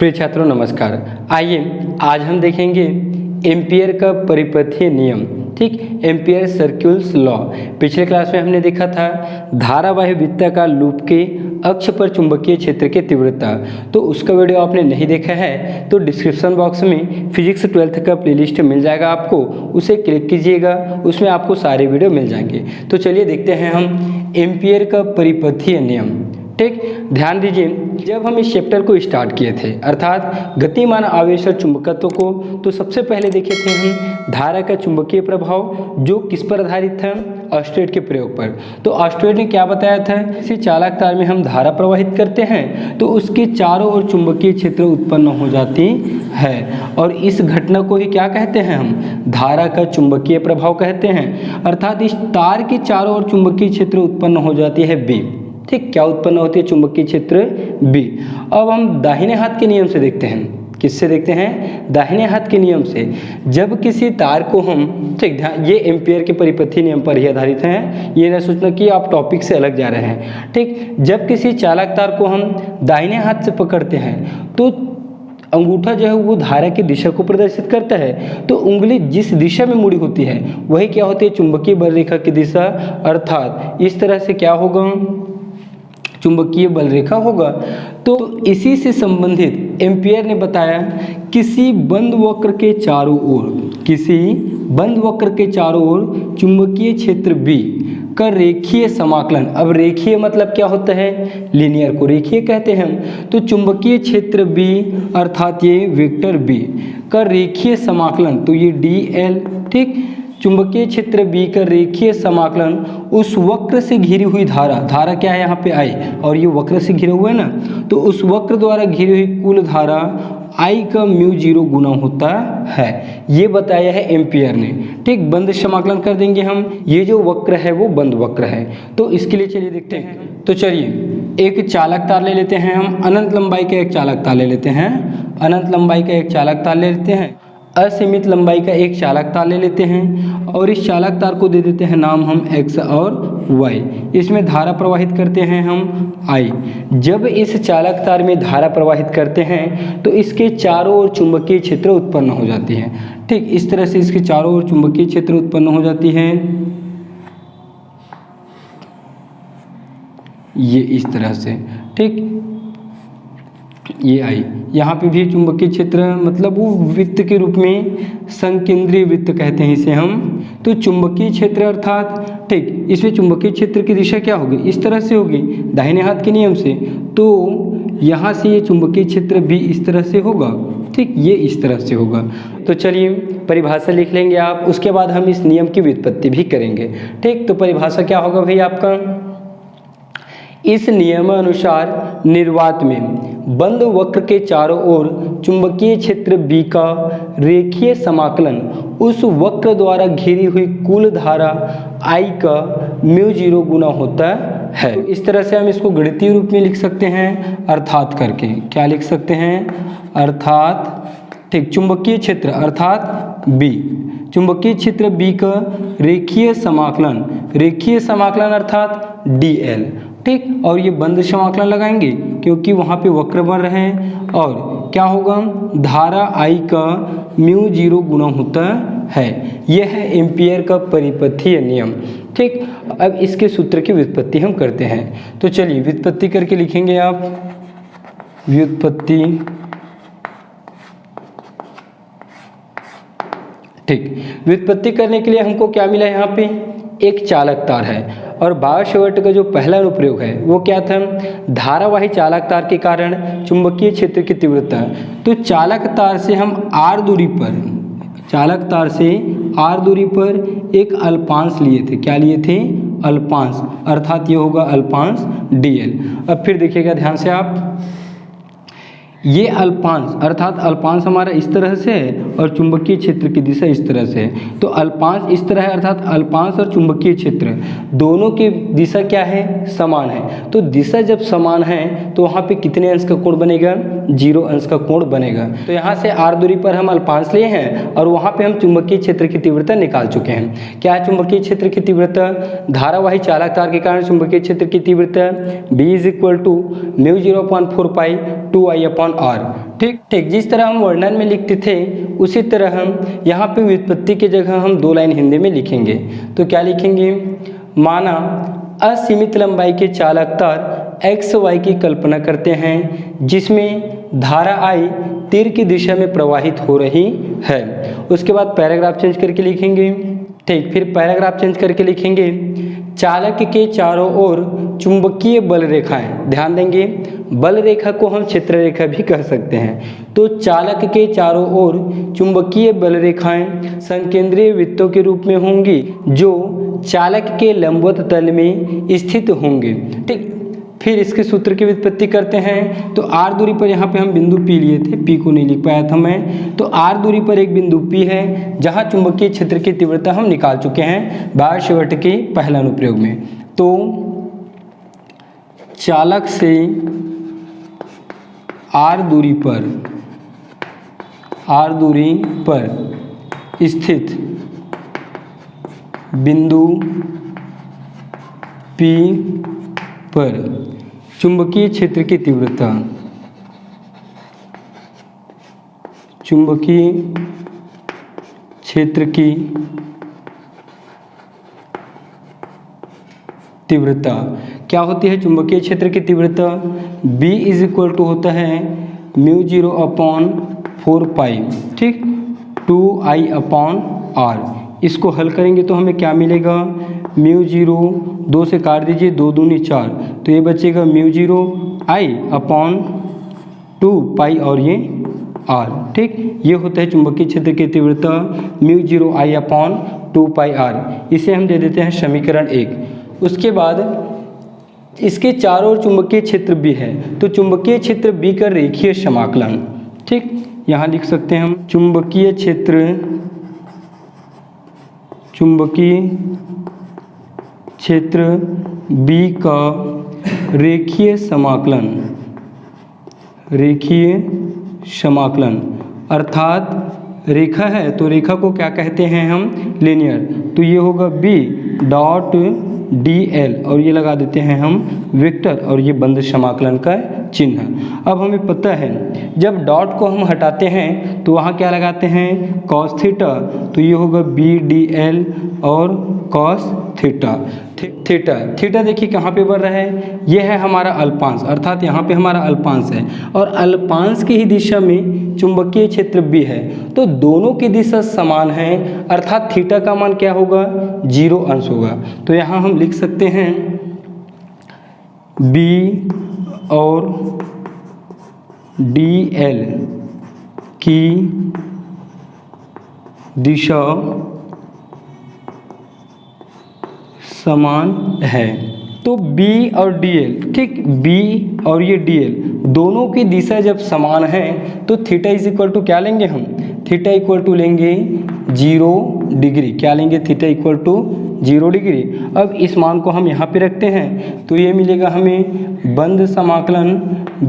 प्रिय छात्रों नमस्कार। आइए आज हम देखेंगे एम्पियर का परिपथीय नियम। ठीक, एम्पियर सर्कुलस लॉ। पिछले क्लास में हमने देखा था धारावाही वृत्ताकार लूप के अक्ष पर चुंबकीय क्षेत्र की तीव्रता। तो उसका वीडियो आपने नहीं देखा है तो डिस्क्रिप्शन बॉक्स में फिजिक्स 12th का प्लेलिस्ट मिल जाएगा, आपको उसे क्लिक कीजिएगा, उसमें आपको सारे वीडियो मिल जाएंगे। तो चलिए देखते हैं हम एम्पियर का परिपथीय नियम। ठीक, ध्यान दीजिए, जब हम इस चैप्टर को स्टार्ट किए थे अर्थात गतिमान आवेश और चुंबकत्व को, तो सबसे पहले देखे थे हम धारा का चुंबकीय प्रभाव, जो किस पर आधारित था? ऑस्टेट के प्रयोग पर। तो ऑस्टेट ने क्या बताया था? किसी चालक तार में हम धारा प्रवाहित करते हैं तो उसके चारों ओर चुंबकीय क्षेत्र उत्पन्न हो जाती है, और इस घटना को ही क्या कहते हैं? हम धारा का चुंबकीय प्रभाव कहते हैं। अर्थात इस तार के चारों ओर चुंबकीय क्षेत्र उत्पन्न हो जाती है बी। ठीक, क्या उत्पन्न होती है? चुंबकीय क्षेत्र बी। अब हम दाहिने हाथ के नियम से देखते हैं। किससे देखते हैं? दाहिने हाथ के नियम से। जब किसी तार को हम, ठीक, ये एम्पियर के परिपथीय नियम पर ही आधारित हैं, ये ना सोचना कि आप टॉपिक से अलग जा रहे हैं। ठीक, जब किसी चालक तार को हम दाहिने हाथ से पकड़ते हैं तो अंगूठा जो है वो धारा की दिशा को प्रदर्शित करता है। तो उंगली जिस दिशा में मुड़ी होती है वही क्या होती है? चुंबकीय बल रेखा की दिशा। अर्थात इस तरह से क्या होगा? चुंबकीय बल रेखा होगा। तो इसी से संबंधित एम्पियर ने बताया किसी बंद वक्र के चारों ओर, किसी बंद वक्र के चारों ओर चुंबकीय क्षेत्र बी का रेखीय समाकलन। अब रेखीय मतलब क्या होता है? लीनियर को रेखीय कहते हैं हम। तो चुंबकीय क्षेत्र बी अर्थात ये वेक्टर बी का रेखीय समाकलन, तो ये dl। ठीक, चुंबकीय क्षेत्र बी का रेखीय समाकलन उस वक्र से घिरी हुई धारा, धारा क्या है यहाँ पे आई, और ये वक्र से घिरा हुआ है ना, तो उस वक्र द्वारा घिरी हुई कुल धारा I का μ0 गुना होता है, ये बताया है एम्पियर ने। ठीक, बंद समाकलन कर देंगे हम, ये जो वक्र है वो बंद वक्र है। तो इसके लिए चलिए देखते हैं। तो चलिए एक चालक तार ले लेते हैं हम, अनंत लंबाई का एक चालक तार ले लेते हैं, अनंत लंबाई का एक चालक तार ले लेते हैं, असीमित लंबाई का एक चालक तार ले लेते हैं, और इस चालक तार को दे देते हैं नाम हम x और y। इसमें धारा प्रवाहित करते हैं हम I। जब इस चालक तार में धारा प्रवाहित करते हैं तो इसके चारों ओर चुंबकीय क्षेत्र उत्पन्न हो जाती है। ठीक, इस तरह से इसके चारों ओर चुंबकीय क्षेत्र उत्पन्न हो जाती है, ये इस तरह से। ठीक, ये आई, यहाँ पे भी चुंबकीय क्षेत्र, मतलब वो वृत्त के रूप में संकेंद्रीय वृत्त कहते हैं इसे हम। तो चुंबकीय क्षेत्र अर्थात, ठीक, इसमें चुंबकीय क्षेत्र की दिशा क्या होगी? इस तरह से होगी दाहिने हाथ के नियम से। तो यहाँ से ये चुंबकीय क्षेत्र भी इस तरह से होगा। ठीक, ये इस तरह से होगा। तो चलिए परिभाषा लिख लेंगे आप, उसके बाद हम इस नियम की व्युत्पत्ति भी करेंगे। ठीक, तो परिभाषा क्या होगा भाई आपका? इस नियमानुसार निर्वात में बंद वक्र के चारों ओर चुंबकीय क्षेत्र B का रेखीय समाकलन उस वक्र द्वारा घिरी हुई कुल धारा I का μ0 गुना होता है। इस तरह से हम इसको गणितीय रूप में लिख सकते हैं, अर्थात करके। क्या लिख सकते हैं? अर्थात। ठीक, चुंबकीय क्षेत्र अर्थात B, चुंबकीय क्षेत्र B का रेखीय समाकलन, रेखीय समाकलन अर्थात dl। ठीक, और ये बंद समाकलन लगाएंगे क्योंकि वहाँ पे वक्र बन रहे हैं, और क्या होगा? धारा I का μ0 गुना होता है। यह है एम्पियर का परिपथीय नियम। ठीक, अब इसके सूत्र की व्युत्पत्ति हम करते हैं। तो चलिए व्युत्पत्ति करके लिखेंगे आप, व्युत्पत्ति। ठीक, व्युत्पत्ति करने के लिए हमको क्या मिला? यहाँ पे एक चालक तार है, और बायोट का जो पहला अनुप्रयोग है वो क्या था? धारावाही चालक तार के कारण चुंबकीय क्षेत्र की तीव्रता। तो चालक तार से हम r दूरी पर, चालक तार से r दूरी पर एक अल्पांश लिए थे। क्या लिए थे? अल्पांश, अर्थात ये होगा अल्पांश dl। अब फिर देखिएगा ध्यान से आप, ये अल्पांश अर्थात अल्पांश हमारा इस तरह से है और चुंबकीय क्षेत्र की दिशा इस तरह से है। तो अल्पांश इस तरह है, अर्थात अल्पांश और चुंबकीय क्षेत्र दोनों की दिशा क्या है? समान है। तो दिशा जब समान है तो वहाँ पे कितने अंश का कोण बनेगा? 0 अंश का कोण बनेगा। तो यहाँ से r दूरी पर हम अल्पांश लिए हैं और वहाँ पे हम चुंबकीय क्षेत्र की तीव्रता निकाल चुके हैं। क्या है चुंबकीय क्षेत्र की तीव्रता? धारावाही चालक तार के कारण चुंबकीय क्षेत्र की तीव्रता B = μ0/4π 2I/r अपॉन आर। ठीक ठीक, जिस तरह हम वर्णन में लिखते थे उसी तरह हम यहाँ पे व्युत्पत्ति की जगह हम 2 लाइन हिंदी में लिखेंगे। तो क्या लिखेंगे, माना असीमित लंबाई के चालक तार एक्स वाई की कल्पना करते हैं जिसमें धारा आई तीर की दिशा में प्रवाहित हो रही है। उसके बाद पैराग्राफ चेंज करके लिखेंगे। ठीक, फिर पैराग्राफ चेंज करके लिखेंगे चालक के चारों ओर चुंबकीय बल रेखाएं। ध्यान देंगे, बल रेखा को हम क्षेत्र रेखा भी कह सकते हैं। तो चालक के चारों ओर चुंबकीय बल रेखाएं संकेंद्रीय वृत्तों के रूप में होंगी जो चालक के लंबवत तल में स्थित होंगे। ठीक, फिर इसके सूत्र की व्युत्पत्ति करते हैं। तो आर दूरी पर यहाँ पे हम बिंदु पी लिए थे, पी को नहीं लिख पाया था मैं। तो आर दूरी पर एक बिंदु पी है जहाँ चुंबकीय क्षेत्र की तीव्रता हम निकाल चुके हैं बायर-शॉवर्ट के पहला अनुप्रयोग में। तो चालक से आर दूरी पर स्थित बिंदु पी पर चुंबकीय क्षेत्र की तीव्रता, चुंबकीय क्षेत्र की तीव्रता क्या होती है? चुंबकीय क्षेत्र की तीव्रता B इज इक्वल टू होता है μ0 अपॉन 4 पाई, ठीक, 2I अपॉन R। इसको हल करेंगे तो हमें क्या मिलेगा, μ0 2 से काट दीजिए, 2 दूनी 4, तो ये बचेगा μ0 I अपॉन 2 पाई और ये R। ठीक, ये होता है चुंबकीय क्षेत्र की तीव्रता μ0 I अपॉन 2 पाई R। इसे हम दे देते हैं समीकरण 1। उसके बाद इसके चारों ओर चुंबकीय क्षेत्र B है, तो चुंबकीय क्षेत्र B का रेखीय समाकलन, ठीक, यहाँ लिख सकते हैं हम चुंबकीय क्षेत्र B का रेखीय समाकलन, अर्थात रेखा है तो रेखा को क्या कहते हैं हम, लीनियर। तो ये होगा B डॉट DL और ये लगा देते हैं हम वेक्टर और ये बंद समाकलन का चिन्ह। अब हमें पता है जब डॉट को हम हटाते हैं तो वहाँ क्या लगाते हैं, कॉस थीटा, तो ये होगा BDL और कॉस थीटा। थीटा देखिए कहाँ पे बढ़ रहा है, ये है हमारा अल्पांश, अर्थात यहाँ पे हमारा अल्पांश है और अल्पांश की ही दिशा में चुंबकीय क्षेत्र B है, तो दोनों की दिशा समान है, अर्थात थीटा का मान क्या होगा, 0 अंश होगा। तो यहाँ हम लिख सकते हैं B और DL की दिशा समान है। तो B और DL, ठीक, B और ये DL दोनों की दिशा जब समान है तो थीटा इज इक्वल टू क्या लेंगे हम, थीटा इक्वल टू लेंगे 0 डिग्री। क्या लेंगे, थीटा इक्वल टू 0 डिग्री। अब इस मान को हम यहाँ पे रखते हैं तो ये मिलेगा हमें बंद समाकलन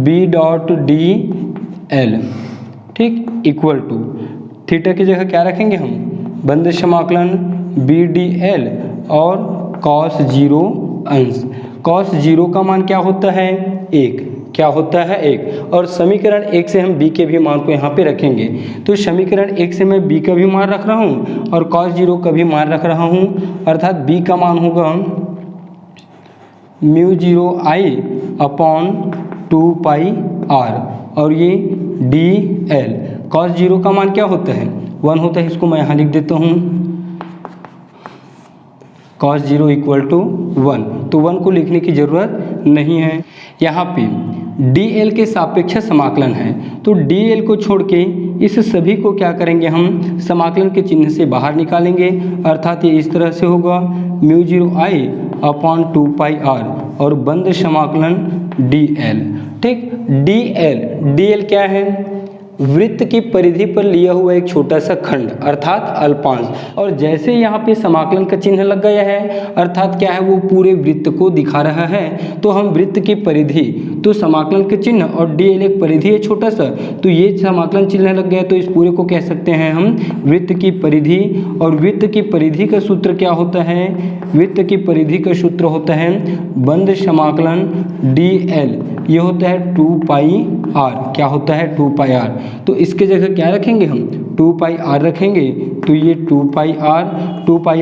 B डॉट DL, ठीक, इक्वल टू थीटा की जगह क्या रखेंगे हम, बंद समाकलन BDL और कॉस 0 अंश। कॉस 0 का मान क्या होता है, 1, क्या होता है 1, और समीकरण 1 से हम B के भी मान को यहाँ पे रखेंगे। तो समीकरण 1 से मैं B का भी मान रख रहा हूँ और कॉस 0 का भी मान रख रहा हूँ, अर्थात B का मान होगा μ0 I अपॉन 2 पाई R और ये DL। कॉस 0 का मान क्या होता है, 1 होता है, इसको मैं यहाँ लिख देता हूँ cos 0 इक्वल टू 1, तो 1 को लिखने की ज़रूरत नहीं है। यहाँ पे DL के सापेक्ष समाकलन है, तो DL को छोड़ के इस सभी को क्या करेंगे, हम समाकलन के चिन्ह से बाहर निकालेंगे, अर्थात ये इस तरह से होगा μ0 I अपॉन 2 पाई R और बंद समाकलन DL, ठीक। DL क्या है, वृत्त की परिधि पर लिया हुआ एक छोटा सा खंड अर्थात अल्पांश, और जैसे यहाँ पे समाकलन का चिन्ह लग गया है अर्थात क्या है, वो पूरे वृत्त को दिखा रहा है। तो हम वृत्त की परिधि, तो समाकलन के चिन्ह और DL एक परिधि है छोटा सा, तो ये समाकलन चिन्ह लग गया, तो इस पूरे को कह सकते हैं हम वृत्त की परिधि। और वृत्त की परिधि का सूत्र क्या होता है, वृत्त की परिधि का सूत्र होता है बंद समाकलन DL, ये होता है 2 पाई आर, क्या होता है 2 पाई आर। तो इसके जगह क्या रखेंगे हम 2 पाई आर रखेंगे, तो ये 2 पाई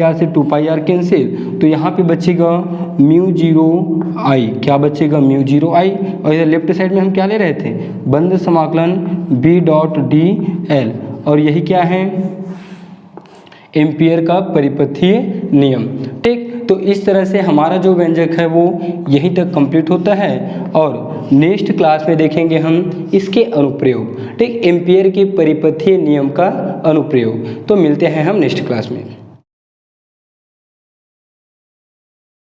आर से 2 पाई आर कैंसिल, तो यहाँ पे बचेगा म्यू 0 आई, क्या बचेगा म्यू 0 आई। और इधर लेफ्ट साइड में हम क्या ले रहे थे, बंद समाकलन बी डॉट डी एल, और यही क्या है एम्पियर का परिपथीय नियम। ठीक, तो इस तरह से हमारा जो व्यंजक है वो यहीं तक कंप्लीट होता है, और नेक्स्ट क्लास में देखेंगे हम इसके अनुप्रयोग। ठीक, एम्पियर के परिपथीय नियम का अनुप्रयोग। तो मिलते हैं हम नेक्स्ट क्लास में।